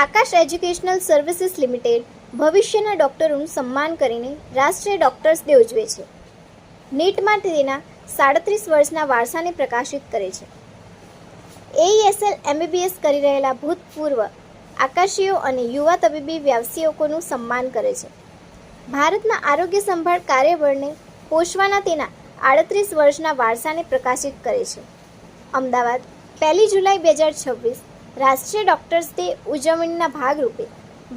આકાશ educational services limited ભવિષ્યના ડૉક્ટરોનું સન્માન કરીને રાષ્ટ્રીય ડૉક્ટર્સ ડે ઉજવે છે. નીટમાં તેના 37 વર્ષના વારસાને પ્રકાશિત કરે છે. AESL MBBS કરી રહેલા ભૂતપૂર્વ આકાશીઓ અને યુવા તબીબી વ્યાવસાયિકોનું સન્માન કરે છે. ભારતના આરોગ્ય સંભાળ કાર્યબળને પોષવાના તેના 38 વર્ષના વારસાને પ્રકાશિત કરે છે. અમદાવાદ 1 જુલાઈ 2026 રાષ્ટ્રીય ડૉક્ટર્સ ડે ઉજવણીના ભાગરૂપે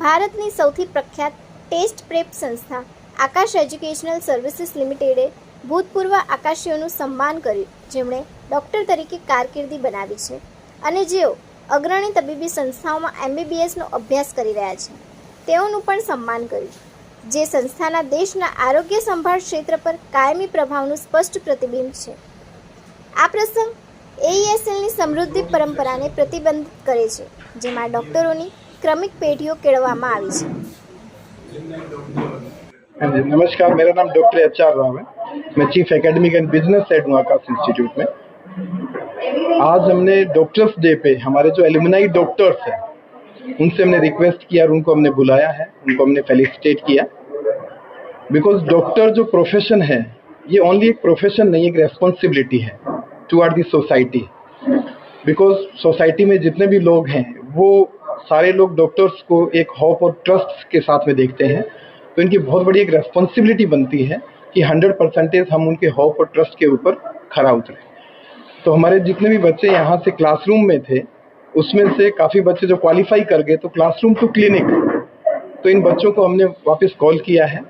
ભારતની સૌથી પ્રખ્યાત ટેસ્ટ પ્રેપ સંસ્થા આકાશ એજ્યુકેશનલ સર્વિસીસ લિમિટેડે ભૂતપૂર્વ આકાશીઓનું સન્માન કર્યું, જેમણે ડૉક્ટર તરીકે કારકિર્દી બનાવી છે અને જેઓ અગ્રણી તબીબી સંસ્થાઓમાં MBBSનો અભ્યાસ કરી રહ્યા છે. તેઓનું પણ સન્માન કર્યું, જે સંસ્થાના દેશના આરોગ્ય સંભાળ ક્ષેત્ર પર કાયમી પ્રભાવનું સ્પષ્ટ પ્રતિબિંબ છે. આ પ્રસંગ AESLની સમૃદ્ધ પરંપરાને પ્રતિબંધિત કરે છે, જેમાં ડૉક્ટરોની ક્રમિક પેઢીઓ કેળવવામાં આવી છે. नमस्कार, मेरा नाम डॉक्टर HR राव है. मैं chief academic and business head हूँ आकाश इंस्टीट्यूट में. आज हमने डॉक्टर्स डे पे हमारे जो एलुमनाई डॉक्टर्स हैं उनसे हमने रिक्वेस्ट किया और उनको हमने बुलाया है, उनको हमने फेलिसिटेट किया. बिकॉज डॉक्टर जो प्रोफेशन है ये ओनली एक प्रोफेशन नहीं, एक रेस्पॉन्सिबिलिटी है toward the society. Because society में जितने भी लोग हैं वो सारे लोग डॉक्टर्स को एक होप और ट्रस्ट के साथ में देखते हैं. तो इनकी बहुत बड़ी एक रेस्पॉन्सिबिलिटी बनती है कि 100% हम उनके होप और ट्रस्ट के ऊपर खरा उतरे. तो हमारे जितने भी बच्चे यहाँ से क्लासरूम में थे उसमें से काफ़ी बच्चे जो क्वालिफाई कर गए तो क्लासरूम टू क्लिनिक, तो इन बच्चों को हमने वापस कॉल किया है